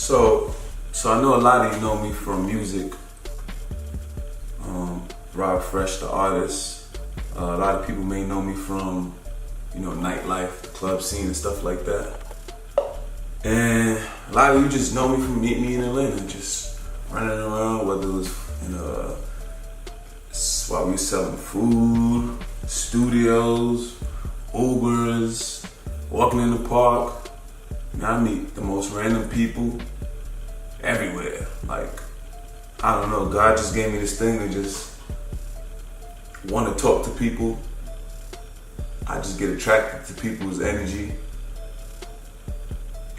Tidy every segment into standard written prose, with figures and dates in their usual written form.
So I know a lot of you know me from music. Rob Fresh, the artist. A lot of people may know me from, nightlife, the club scene and stuff like that. And a lot of you just know me from meeting me in Atlanta, just running around, whether it was while we were selling food, studios, Ubers, walking in the park. I meet the most random people everywhere. Like, I don't know, God just gave me this thing to just want to talk to people. I just get attracted to people's energy.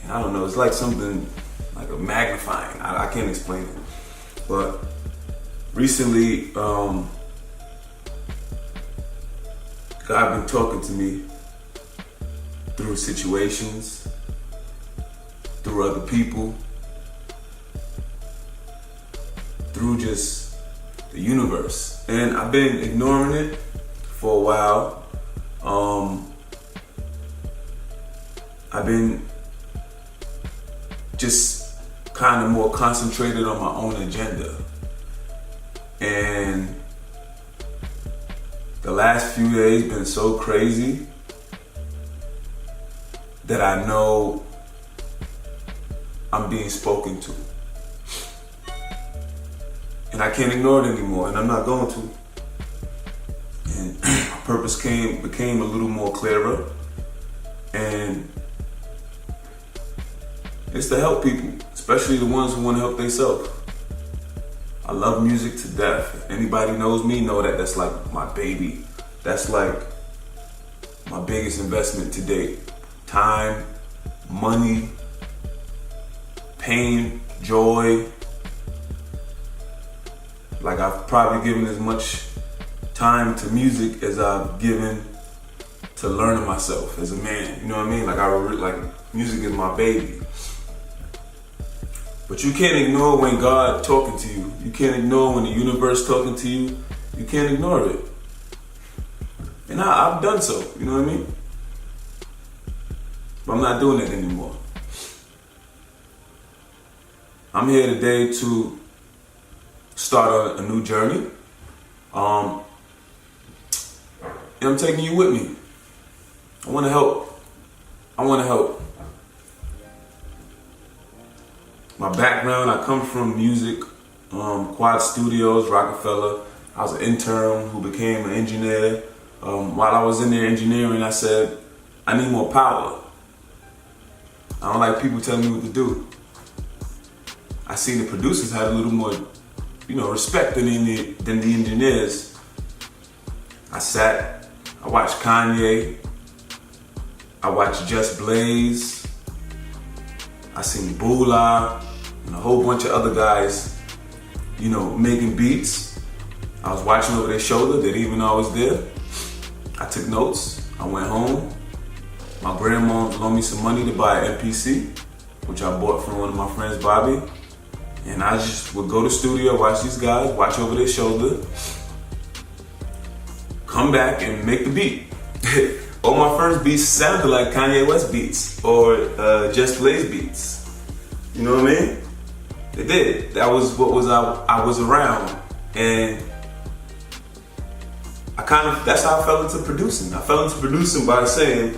And I don't know, it's like something, like a magnifying. I can't explain it. But recently, God been talking to me through situations, through other people, through just the universe. And I've been ignoring it for a while. I've been just kind of more concentrated on my own agenda. And the last few days been so crazy that I know I'm being spoken to. And I can't ignore it anymore, and I'm not going to. And my purpose became a little more clearer. And it's to help people, especially the ones who want to help themselves. I love music to death. If anybody knows me, know that that's like my baby. That's like my biggest investment to date. Time, money, pain, joy. Like, I've probably given as much time to music as I've given to learning myself as a man. You know what I mean? Like, music is my baby. But you can't ignore when God talking to you. You can't ignore when the universe talking to you. You can't ignore it. And I've done so, you know what I mean? But I'm not doing it anymore. I'm here today to start a new journey. And I'm taking you with me. I want to help. My background, I come from music, Quad Studios, Rockefeller. I was an intern who became an engineer. While I was in there engineering, I said, I need more power. I don't like people telling me what to do. I seen the producers had a little more, respect than the engineers. I watched Kanye. I watched Just Blaze. I seen Bula and a whole bunch of other guys, making beats. I was watching over their shoulder. They didn't even know I was there. I took notes. I went home. My grandma loaned me some money to buy an MPC, which I bought from one of my friends, Bobby. And I just would go to the studio, watch these guys, watch over their shoulder, come back and make the beat. All my first beats sounded like Kanye West beats or Just Blaze beats. You know what I mean? They did. That was what I was around. And that's how I fell into producing. I fell into producing by saying,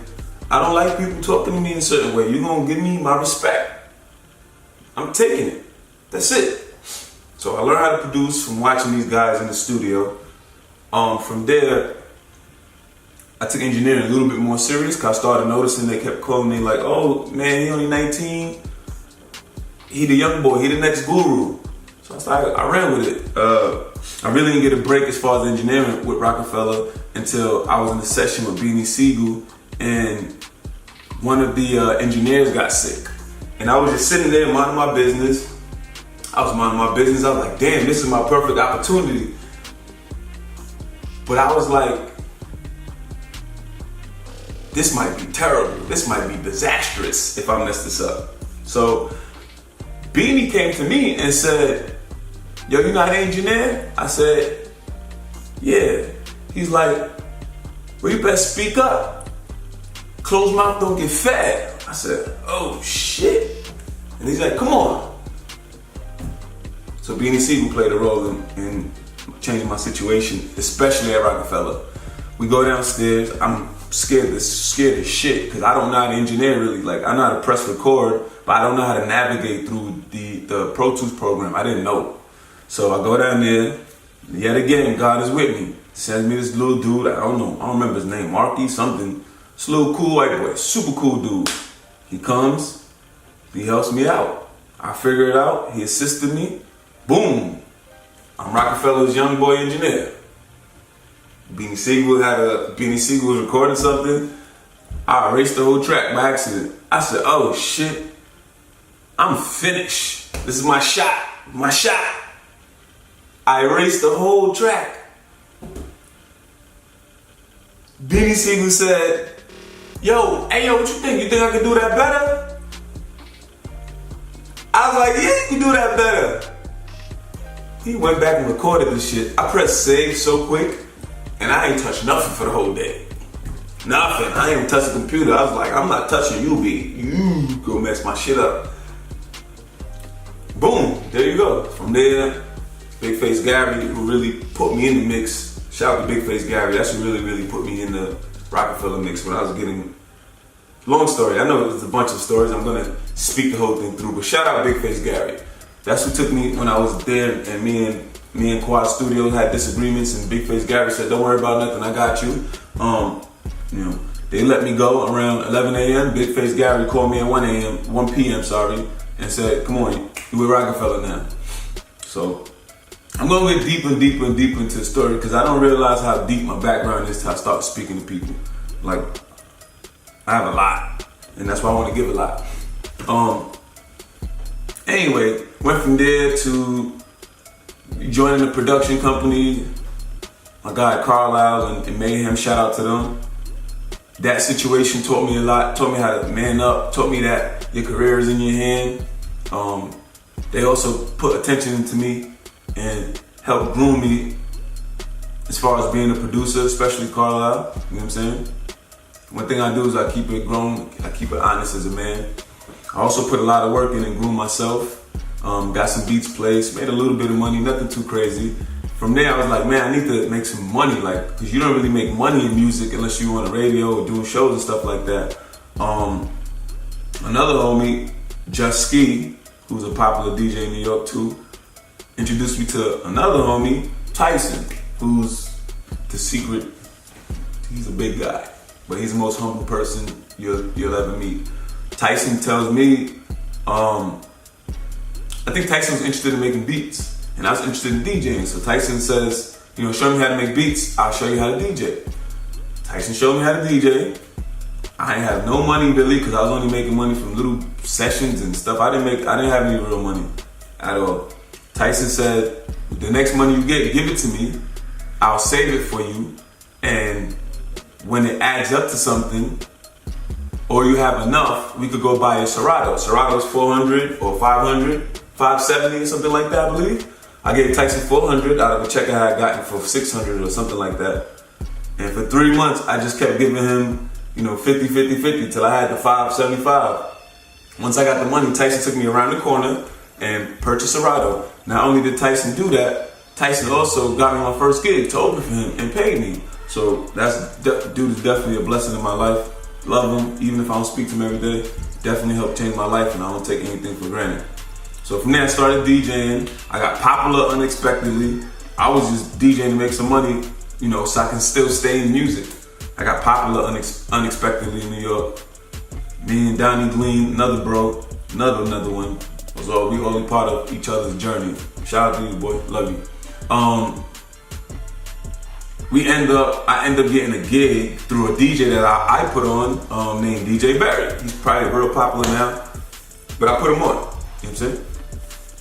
I don't like people talking to me in a certain way. You're gonna give me my respect. I'm taking it. That's it. So I learned how to produce from watching these guys in the studio. From there, I took engineering a little bit more serious because I started noticing they kept calling me like, oh man, he only 19. He the young boy, he the next guru. So I ran with it. I really didn't get a break as far as engineering with Rockefeller until I was in a session with Beanie Siegel, and one of the engineers got sick. And I was just sitting there minding my business. I was like, damn, this is my perfect opportunity. But I was like, this might be terrible. This might be disastrous if I mess this up. So Beanie came to me and said, yo, you not an engineer? I said, yeah. He's like, well, you better speak up. Closed mouth don't get fed. I said, oh shit. And he's like, come on. So Beanie Sigel played a role in changing my situation, especially at Rockefeller. We go downstairs. I'm scared as shit because I don't know how to engineer really. Like, I know how to press record, but I don't know how to navigate through the Pro Tools program. I didn't know. So I go down there. Yet again, God is with me. Sends me this little dude. I don't remember his name. Marky something. This little cool white boy. Super cool dude. He comes. He helps me out. I figure it out. He assisted me. Boom. I'm Rockefeller's young boy engineer. Beanie Sigel was recording something. I erased the whole track by accident. I said, oh shit. I'm finished. This is my shot. My shot. I erased the whole track. Beanie Sigel said, yo, what you think? You think I can do that better? I was like, yeah, you can do that better. He went back and recorded this shit. I pressed save so quick, and I ain't touched nothing for the whole day. Nothing. I ain't even touched the computer. I was like, I'm not touching you, B. You go mess my shit up. Boom, there you go. From there, Big Face Gary, who really put me in the mix. Shout out to Big Face Gary. That's who really put me in the Rockefeller mix when I was getting. Long story. I know it's a bunch of stories. I'm gonna speak the whole thing through, but shout out Big Face Gary. That's who took me when I was there, and me and Quad Studios had disagreements, and Big Face Gary said, "Don't worry about nothing. I got you." They let me go around 11 a.m. Big Face Gary called me at 1 p.m. And said, "Come on, you with Rockefeller now." So I'm gonna get deeper and deeper and deeper into the story because I don't realize how deep my background is till I start speaking to people. Like, I have a lot, and that's why I want to give a lot. Anyway, went from there to joining a production company. My guy Carlisle and Mayhem, shout out to them. That situation taught me a lot, taught me how to man up, taught me that your career is in your hand. They also put attention into me and helped groom me as far as being a producer, especially Carlisle, you know what I'm saying? One thing I do is I keep it grown, I keep it honest as a man. I also put a lot of work in and grew myself. Got some beats placed, made a little bit of money, nothing too crazy. From there, I was like, man, I need to make some money, like, because you don't really make money in music unless you're on the radio or doing shows and stuff like that. Another homie, Just Ski, who's a popular DJ in New York too, introduced me to another homie, Tyson, who's the secret. He's a big guy, but he's the most humble person you'll ever meet. Tyson tells me, I think Tyson was interested in making beats. And I was interested in DJing, so Tyson says, show me how to make beats, I'll show you how to DJ. Tyson showed me how to DJ. I ain't have no money really, because I was only making money from little sessions and stuff. I didn't have any real money at all. Tyson said, the next money you get, give it to me, I'll save it for you, and when it adds up to something, or you have enough, we could go buy a Serato. Serato's 400 or 500, 570 or something like that, I believe. I gave Tyson 400 out of a check I had gotten for 600 or something like that. And for 3 months, I just kept giving him, 50, 50, 50 till I had the 575. Once I got the money, Tyson took me around the corner and purchased Serato. Not only did Tyson do that, Tyson also got me my first gig to open for him and paid me. So dude is definitely a blessing in my life. Love him, even if I don't speak to him every day. Definitely helped change my life, and I don't take anything for granted. So from there, I started DJing. I got popular unexpectedly. I was just DJing to make some money, so I can still stay in music. I got popular unexpectedly in New York. Me and Donnie Glean, another bro, another one. We only part of each other's journey. Shout out to you, boy. Love you. I end up getting a gig through a DJ that I put on named DJ Barry. He's probably real popular now, but I put him on. You know what I'm saying?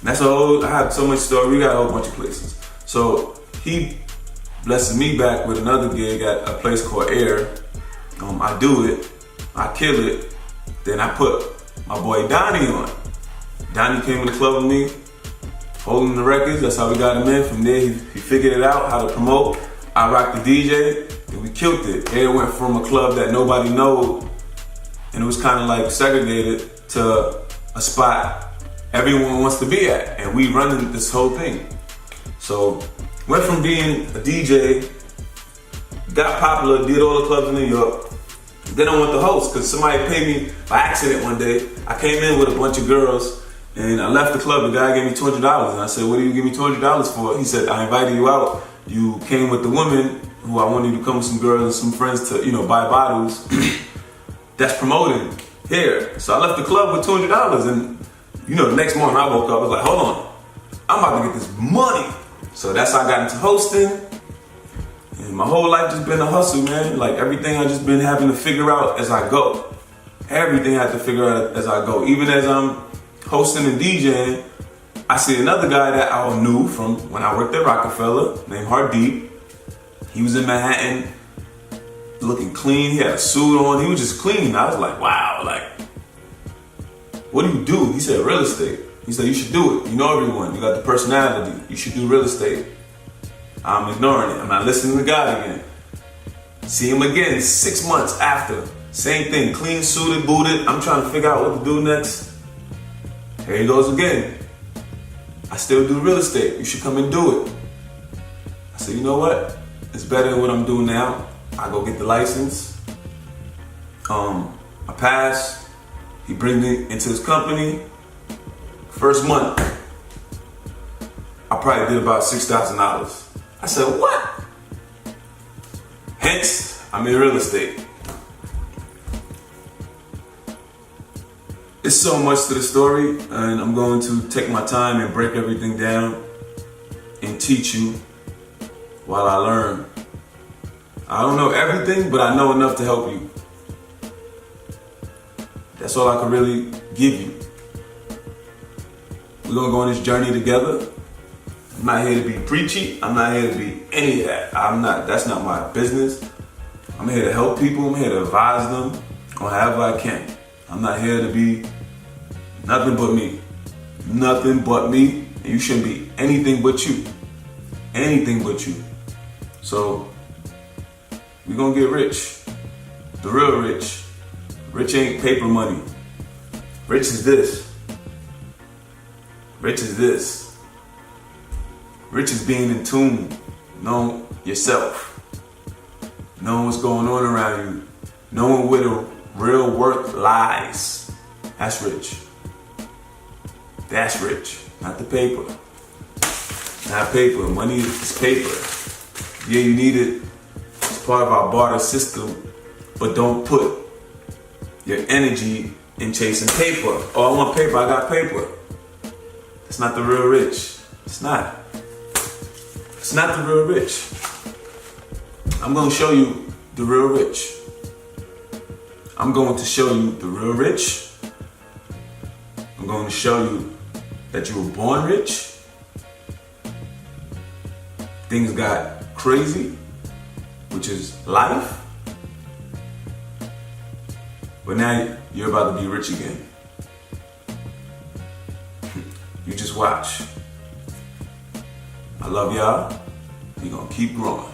I had so much story. We got a whole bunch of places. So he blesses me back with another gig at a place called Air. I do it, I kill it, then I put my boy Donnie on. Donnie came in the club with me, holding the records. That's how we got him in. From there, he figured it out, how to promote. I rocked the DJ, and we killed it. Air went from a club that nobody knew, and it was kind of like segregated, to a spot everyone wants to be at, and we running this whole thing. So went from being a DJ, got popular, did all the clubs in New York. Then I went to host because somebody paid me by accident one day. I came in with a bunch of girls and I left the club. The guy gave me $200 and I said, "What do you give me $200 for?" He said, "I invited you out. You came with the women who I wanted you to come with some girls and some friends to, buy bottles. That's promoting here." So I left the club with $200 and the next morning I woke up, I was like, hold on, I'm about to get this money. So that's how I got into hosting. And my whole life just been a hustle, man. Like everything I just been having to figure out as I go. Everything I have to figure out as I go. Even as I'm hosting and DJing, I see another guy that I knew from when I worked at Rockefeller named Hardeep. He was in Manhattan looking clean. He had a suit on. He was just clean. I was like, wow, like, what do you do? He said, real estate. He said, you should do it. You know everyone. You got the personality. You should do real estate. I'm ignoring it. I'm not listening to God again. See him again 6 months after. Same thing. Clean, suited, booted. I'm trying to figure out what to do next. Here he goes again. I still do real estate. You should come and do it. I said, you know what? It's better than what I'm doing now. I go get the license. I pass. He brings me into his company. First month, I probably did about $6,000. I said, what? Hence, I'm in real estate. It's so much to the story, and I'm going to take my time and break everything down and teach you while I learn. I don't know everything, but I know enough to help you. That's all I can really give you. We're gonna go on this journey together. I'm not here to be preachy. I'm not here to be any of that. That's not my business. I'm here to help people. I'm here to advise them on however I can. I'm not here to be nothing but me. Nothing but me. And you shouldn't be anything but you. Anything but you. So, we're gonna get rich. The real rich. Rich ain't paper money. Rich is this. Rich is this. Rich is being in tune, knowing yourself, knowing what's going on around you, knowing where the real worth lies. That's rich. That's rich, not the paper. Not paper. Money is paper. Yeah, you need it. It's part of our barter system, but don't put your energy in chasing paper. Oh, I want paper. I got paper. It's not the real rich. It's not. It's not the real rich. I'm going to show you the real rich. I'm going to show you the real rich. I'm going to show you that you were born rich. Things got crazy, which is life. But now you're about to be rich again. You just watch. I love y'all. We're gonna keep growing.